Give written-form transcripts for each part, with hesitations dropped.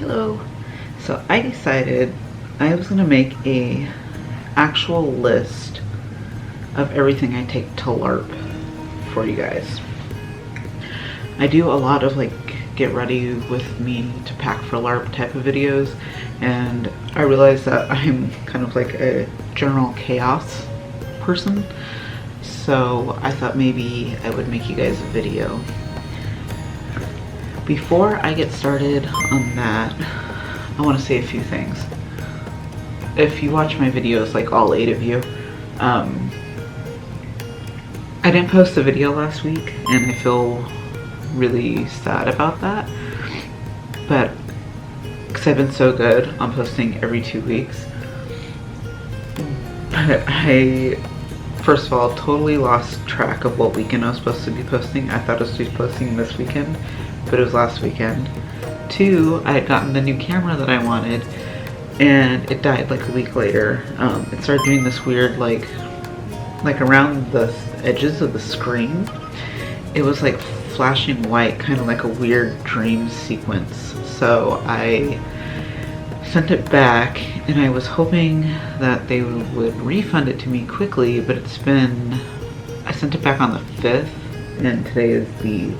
Hello. So I decided I was gonna make a actual list of everything I take to Larp for you guys. I do a lot of like get ready with me to pack for Larp type of videos, and I realized that I'm kind of like a general chaos person, so I thought maybe I would make you guys a video. Before I get started on that, I want to say a few things. If you watch my videos, like all 8 of you, I didn't post a video last week and I feel really sad about that, but because I've been so good on posting every 2 weeks, but I first of all totally lost track of what weekend I was supposed to be posting. I thought I was supposed to be posting this weekend, but it was last weekend. 2, I had gotten the new camera that I wanted and it died like a week later. It started doing this weird like around the edges of the screen, it was like flashing white, kind of like a weird dream sequence. So I sent it back and I was hoping that they would refund it to me quickly, but it's been, I sent it back on the 5th and today is the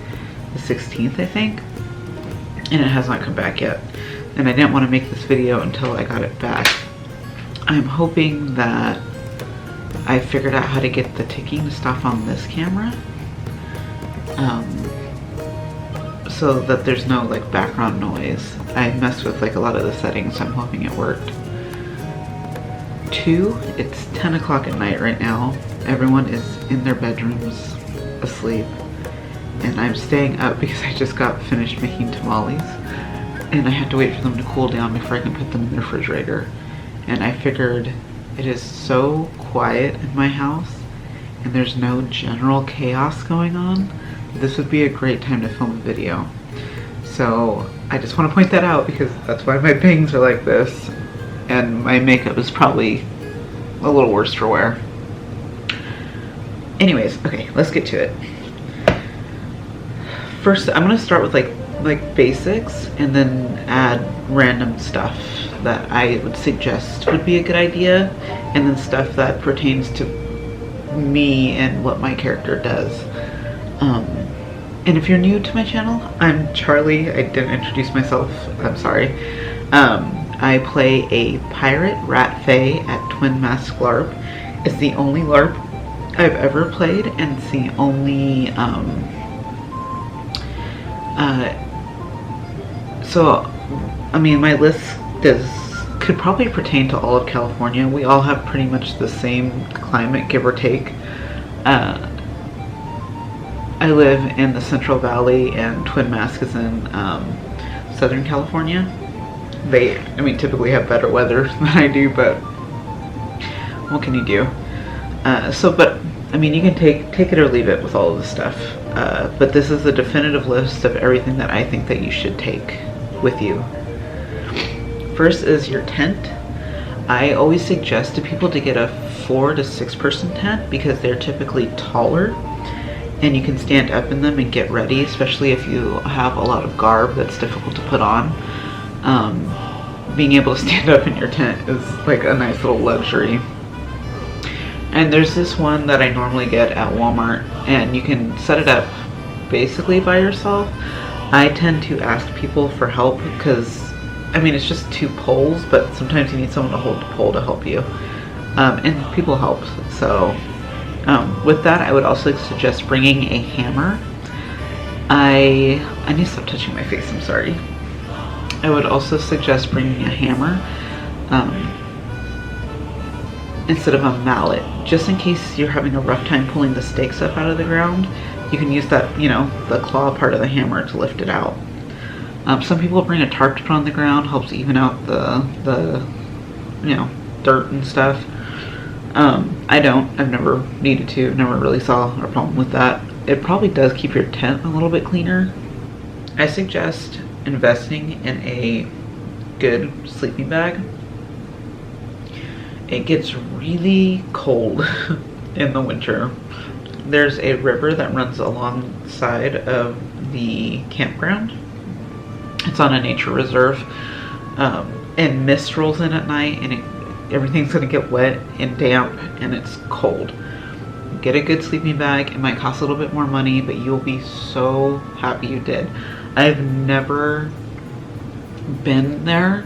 16th, I think, and it has not come back yet. And I didn't want to make this video until I got it back. I'm hoping that I figured out how to get the ticking to stop on this camera, so that there's no like background noise. I messed with like a lot of the settings, so I'm hoping it worked. 2, it's 10 o'clock at night right now. Everyone is in their bedrooms asleep, and I'm staying up because I just got finished making tamales and I had to wait for them to cool down before I can put them in the refrigerator. And I figured it is so quiet in my house and there's no general chaos going on, this would be a great time to film a video. So I just want to point that out because that's why my bangs are like this and my makeup is probably a little worse for wear. Anyways, okay, let's get to it. First, I'm gonna start with like basics and then add random stuff that I would suggest would be a good idea, and then stuff that pertains to me and what my character does. And if you're new to my channel, I'm Charlie. I didn't introduce myself, I'm sorry. I play a pirate rat fae at Twin Mask Larp. It's the only Larp I've ever played, and it's the only so I mean my list could probably pertain to all of California. We all have pretty much the same climate, give or take. I live in the Central Valley and Twin Mask is in Southern California. They, I mean, typically have better weather than I do, but what can you do? But I mean, you can take it or leave it with all of this stuff. But this is a definitive list of everything that I think that you should take with you. First is your tent. I always suggest to people to get a 4 to 6 person tent because they're typically taller and you can stand up in them and get ready, especially if you have a lot of garb that's difficult to put on. Being able to stand up in your tent is like a nice little luxury. And there's this one that I normally get at Walmart and you can set it up basically by yourself. I tend to ask people for help because I mean it's just 2 poles, but sometimes you need someone to hold the pole to help you, and people help. So with that, I would also suggest bringing a hammer. I need to stop touching my face, I'm sorry. I would also suggest bringing a hammer instead of a mallet, just in case you're having a rough time pulling the stakes up out of the ground. You can use that, you know, the claw part of the hammer to lift it out. Some people bring a tarp to put on the ground, helps even out the you know, dirt and stuff. I don't. I've never needed to. Never really saw a problem with that. It probably does keep your tent a little bit cleaner. I suggest investing in a good sleeping bag. It gets really cold in the winter. There's a river that runs alongside of the campground, It's on a nature reserve, and mist rolls in at night, and everything's gonna get wet and damp, and it's cold. Get a good sleeping bag. It might cost a little bit more money, but you'll be so happy you did. I've never been there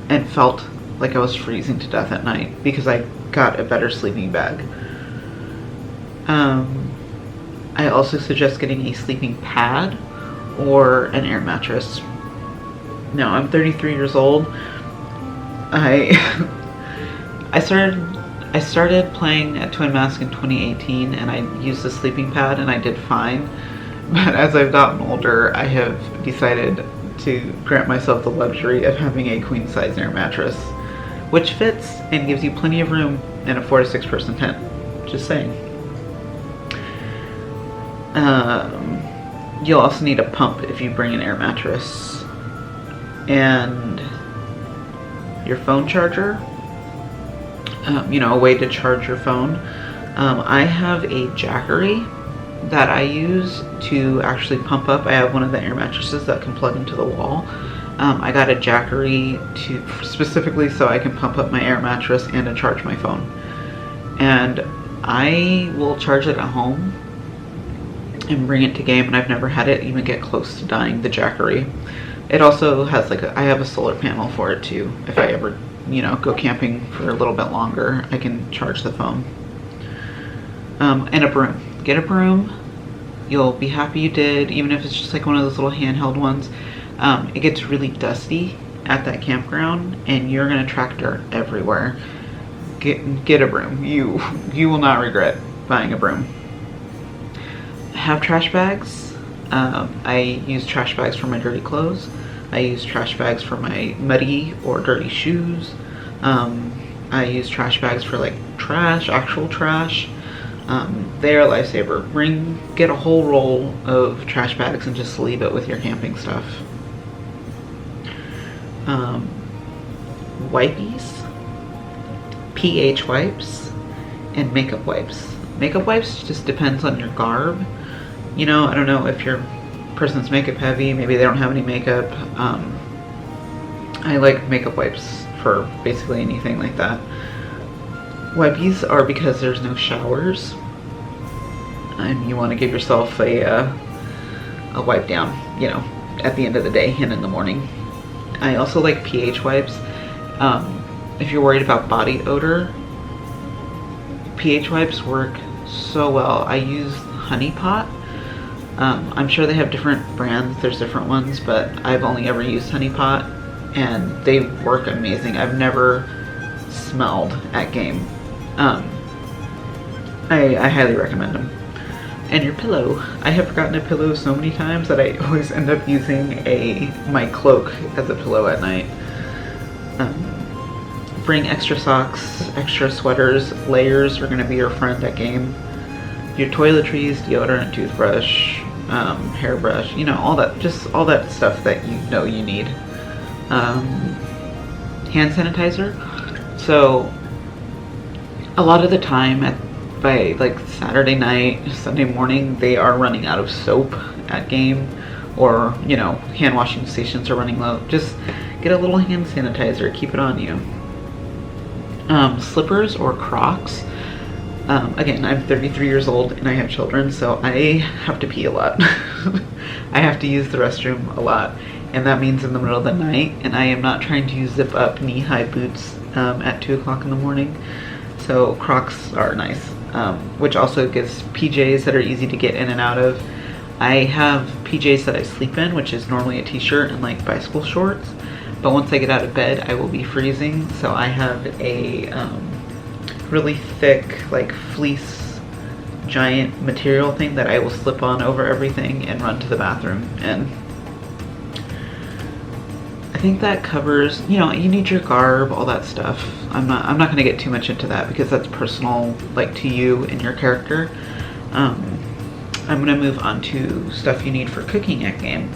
and felt like I was freezing to death at night because I got a better sleeping bag. I also suggest getting a sleeping pad or an air mattress. Now, I'm 33 years old. I started playing at Twin Mask in 2018, and I used a sleeping pad and I did fine. But as I've gotten older, I have decided to grant myself the luxury of having a queen size air mattress, which fits and gives you plenty of room in a 4 to 6 person tent. Just saying. You'll also need a pump if you bring an air mattress. And your phone charger. A way to charge your phone. I have a Jackery that I use to actually pump up. I have one of the air mattresses that can plug into the wall. I got a Jackery specifically so I can pump up my air mattress and to charge my phone. And I will charge it at home and bring it to game, and I've never had it even get close to dying, the Jackery. It also has I have a solar panel for it too. If I ever go camping for a little bit longer, I can charge the phone. And a broom. Get a broom. You'll be happy you did, even if it's just like one of those little handheld ones. It gets really dusty at that campground, and you're gonna track dirt everywhere. Get a broom. You will not regret buying a broom. Have trash bags. I use trash bags for my dirty clothes. I use trash bags for my muddy or dirty shoes. I use trash bags for trash, actual trash. They're a lifesaver. Get a whole roll of trash bags and just leave it with your camping stuff. Wipies, pH wipes, and makeup wipes. Makeup wipes just depends on your garb. I don't know if your person's makeup heavy, maybe they don't have any makeup. I like makeup wipes for basically anything like that. Wipies are because there's no showers, and you want to give yourself a wipe down, at the end of the day and in the morning. I also like pH wipes. If you're worried about body odor, pH wipes work so well. I use Honey Pot. I'm sure they have different brands, there's different ones, but I've only ever used Honey Pot, and they work amazing. I've never smelled at game. I highly recommend them. And your pillow. I have forgotten a pillow so many times that I always end up using my cloak as a pillow at night. Bring extra socks, extra sweaters. Layers are going to be your friend at game. Your toiletries, deodorant, toothbrush, hairbrush, all that stuff that you need. Hand sanitizer. So a lot of the time by Saturday night, Sunday morning, they are running out of soap at game, or hand washing stations are running low. Just get a little hand sanitizer, keep it on you. Slippers or Crocs. Again, I'm 33 years old and I have children, so I have to pee a lot. I have to use the restroom a lot, and that means in the middle of the night, and I am not trying to zip up knee-high boots at 2 o'clock in the morning. So Crocs are nice, which also gives PJs that are easy to get in and out of. I have PJs that I sleep in, which is normally a t-shirt and bicycle shorts, but once I get out of bed, I will be freezing, so I have a really thick, fleece, giant material thing that I will slip on over everything and run to the bathroom. And I think that covers, you need your garb, all that stuff. I'm not going to get too much into that because that's personal, to you and your character. I'm going to move on to stuff you need for cooking at game.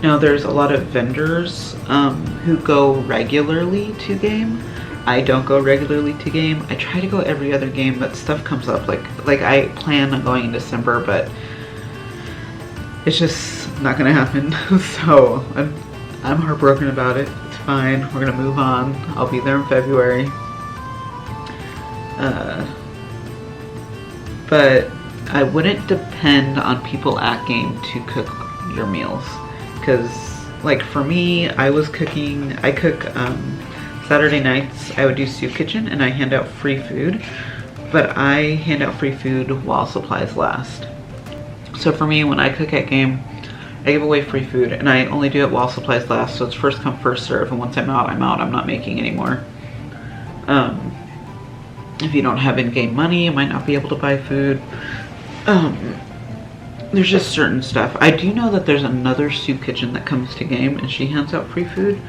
Now, there's a lot of vendors who go regularly to game. I don't go regularly to game. I try to go every other game, but stuff comes up. Like I plan on going in December, but it's just not gonna happen. So I'm heartbroken about it. It's fine. We're gonna move on. I'll be there in February. But I wouldn't depend on people at game to cook your meals, because like for me, I cook Saturday nights. I would do soup kitchen and I hand out free food, but I hand out free food while supplies last. So for me, when I cook at game, I give away free food, and I only do it while supplies last, so it's first come, first serve, and once I'm out, I'm out. I'm not making anymore. If you don't have in-game money, you might not be able to buy food. There's just certain stuff. I do know that there's another soup kitchen that comes to game, and she hands out free food,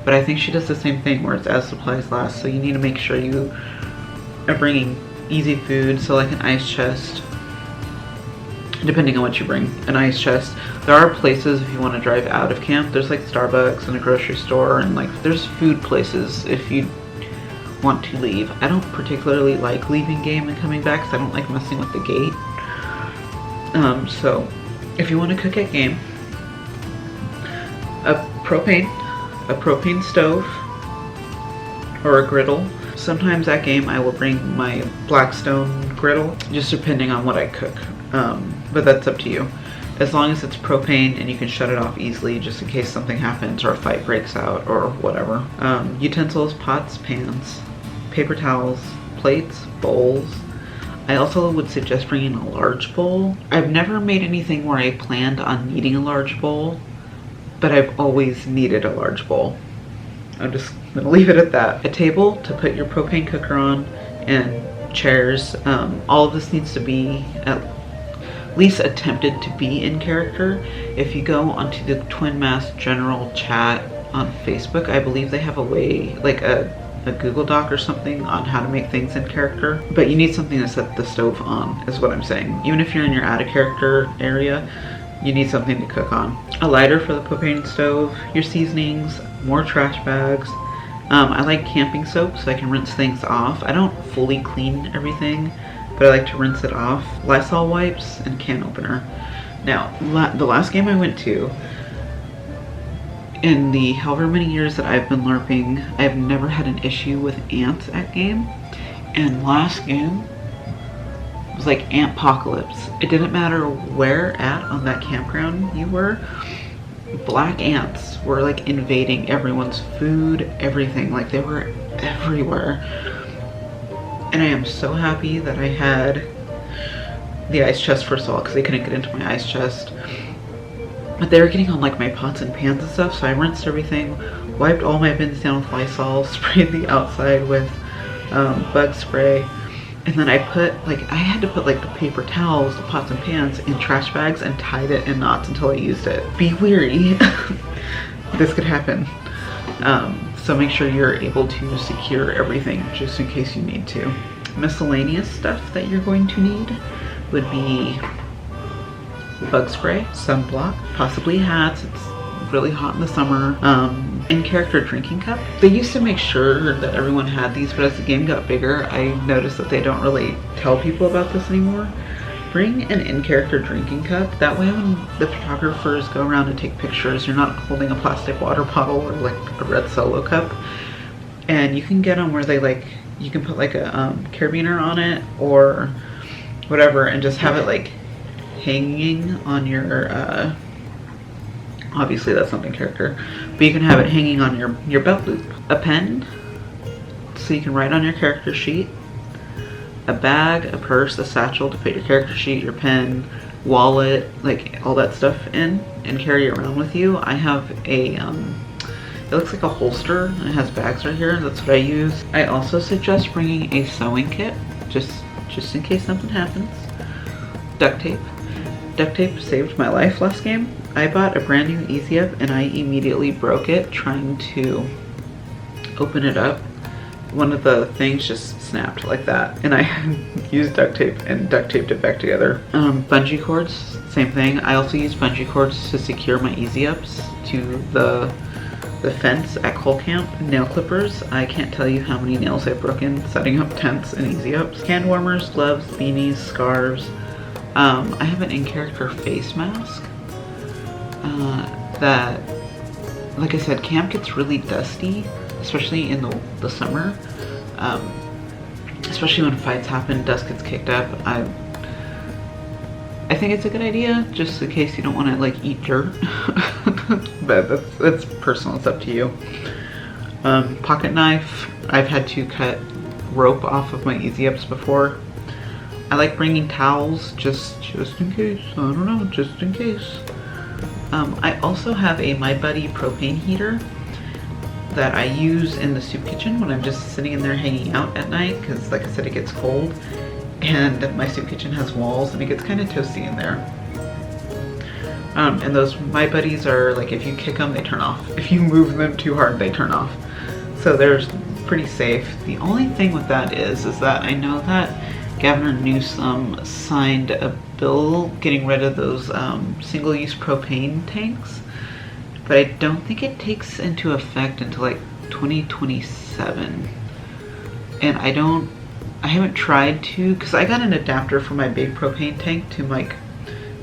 but I think she does the same thing where it's as supplies last, so you need to make sure you are bringing easy food, so like an ice chest, depending on what you bring, an ice chest. There are places if you want to drive out of camp. There's like Starbucks and a grocery store, and like there's food places if you want to leave. I don't particularly like leaving game and coming back because I don't like messing with the gate. So if you want to cook at game, a propane stove or a griddle. Sometimes at game I will bring my Blackstone griddle, just depending on what I cook. But that's up to you. As long as it's propane and you can shut it off easily just in case something happens or a fight breaks out or whatever. Utensils, pots, pans, paper towels, plates, bowls. I also would suggest bringing a large bowl. I've never made anything where I planned on needing a large bowl, but I've always needed a large bowl. I'm just gonna leave it at that. A table to put your propane cooker on, and chairs. All of this needs to be at least attempted to be in character. If you go onto the Twin Mass general chat on Facebook, I believe they have a way, like a Google Doc or something on how to make things in character. But you need something to set the stove on, is what I'm saying. Even if you're in your out of character area, you need something to cook on. A lighter for the propane stove, your seasonings, more trash bags. I like camping soap so I can rinse things off. I don't fully clean everything, but I like to rinse it off. Lysol wipes and can opener. Now, the last game I went to, in the however many years that I've been LARPing, I've never had an issue with ants at game. And last game was like ant-pocalypse. It didn't matter where at on that campground you were, black ants were like invading everyone's food, everything. Like they were everywhere. And I am so happy that I had the ice chest first of all, because they couldn't get into my ice chest. But they were getting on like my pots and pans and stuff, so I rinsed everything, wiped all my bins down with Lysol, sprayed the outside with bug spray, and then I had to put like the paper towels, the pots and pans in trash bags and tied it in knots until I used it. Be wary. This could happen. So make sure you're able to secure everything just in case you need to. Miscellaneous stuff that you're going to need would be bug spray, sunblock, possibly hats. It's really hot in the summer. In character drinking cup. They used to make sure that everyone had these, but as the game got bigger, I noticed that they don't really tell people about this anymore. Bring an in-character drinking cup. That way when the photographers go around and take pictures, you're not holding a plastic water bottle or like a red Solo cup. And you can get them where they like, you can put like a carabiner on it or whatever and just have it like hanging on your, obviously that's not in character, but you can have it hanging on your belt loop. A pen, so you can write on your character sheet. A bag, a purse, a satchel to put your character sheet, your pen, wallet, like all that stuff in and carry it around with you. I have a, it looks like a holster and it has bags right here. That's what I use. I also suggest bringing a sewing kit, just in case something happens. Duct tape. Duct tape saved my life last game. I bought a brand new Easy Up and I immediately broke it trying to open it up. One of the things just snapped like that, and I used duct tape and duct taped it back together. Bungee cords, same thing. I also use bungee cords to secure my Easy Ups to the fence at Cole Camp. Nail clippers. I can't tell you how many nails I've broken setting up tents and Easy Ups. Hand warmers, gloves, beanies, scarves. I have an in-character face mask. that, like I said, camp gets really dusty, especially in the summer. Especially when fights happen, dust gets kicked up. I think it's a good idea, just in case you don't want to like eat dirt. But that's personal, it's up to you. Pocket knife, I've had to cut rope off of my easy ups before. I like bringing towels just in case, I don't know, just in case. I also have a My Buddy propane heater that I use in the soup kitchen when I'm just sitting in there hanging out at night, because like I said, it gets cold and my soup kitchen has walls and it gets kind of toasty in there. And those My Buddies are like, if you kick them, they turn off. If you move them too hard, they turn off. So they're pretty safe. The only thing with that is that I know that Governor Newsom signed a bill getting rid of those single-use propane tanks, but I don't think it takes into effect until like 2027. And I haven't tried to, because I got an adapter for my big propane tank to like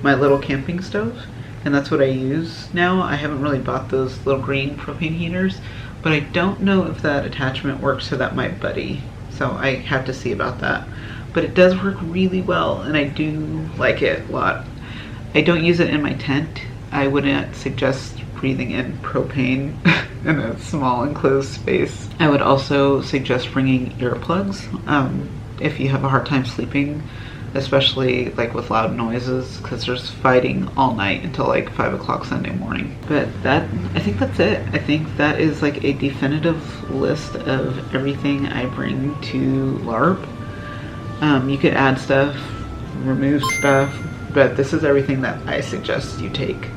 my little camping stove, and that's what I use now. I haven't really bought those little green propane heaters, but I don't know if that attachment works for that My Buddy, so I have to see about that. But it does work really well, and I do like it a lot. I don't use it in my tent. I wouldn't suggest breathing in propane in a small enclosed space. I would also suggest bringing earplugs if you have a hard time sleeping, especially like with loud noises, because there's fighting all night until like 5 o'clock Sunday morning. But I think that's it. I think that is like a definitive list of everything I bring to LARP. You could add stuff, remove stuff, but this is everything that I suggest you take.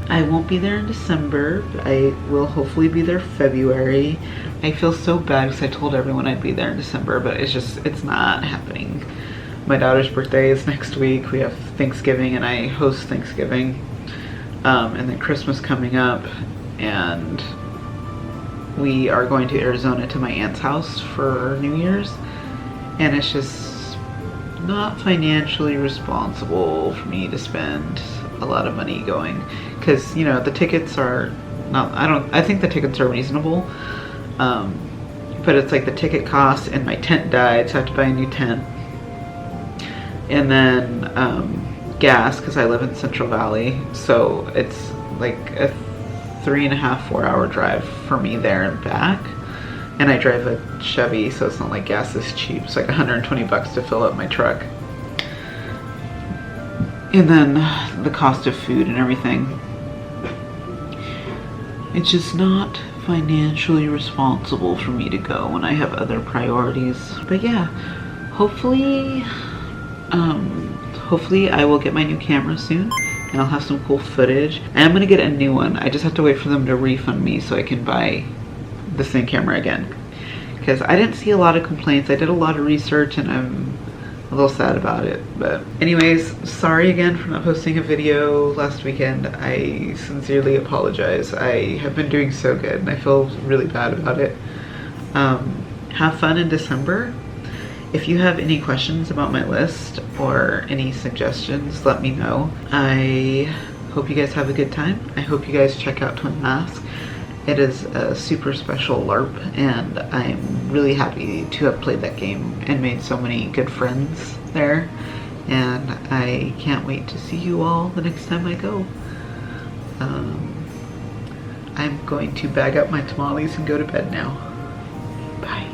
I won't be there in December, but I will hopefully be there February. I feel so bad because I told everyone I'd be there in December, but it's not happening. My daughter's birthday is next week. We have Thanksgiving and I host Thanksgiving. And then Christmas coming up, and we are going to Arizona to my aunt's house for New Year's. And it's just not financially responsible for me to spend a lot of money going, because you know the tickets are not, I think the tickets are reasonable, but it's like the ticket cost, and my tent died, so I have to buy a new tent, and then gas, because I live in Central Valley, so it's like a 3.5-4 hour drive for me there and back. And I drive a Chevy, so it's not like gas is cheap. It's like 120 bucks to fill up my truck. And then the cost of food and everything. It's just not financially responsible for me to go when I have other priorities. But yeah, hopefully I will get my new camera soon, and I'll have some cool footage. And I'm gonna get a new one. I just have to wait for them to refund me so I can buy the same camera again, because I didn't see a lot of complaints. I did a lot of research and I'm a little sad about it. But anyways, sorry again for not posting a video last weekend. I sincerely apologize. I have been doing so good and I feel really bad about it. Have fun in December. If you have any questions about my list or any suggestions, let me know. I hope you guys have a good time. I hope you guys check out Twin Mask. It is a super special LARP, and I'm really happy to have played that game and made so many good friends there. And I can't wait to see you all the next time I go. I'm going to bag up my tamales and go to bed now. Bye.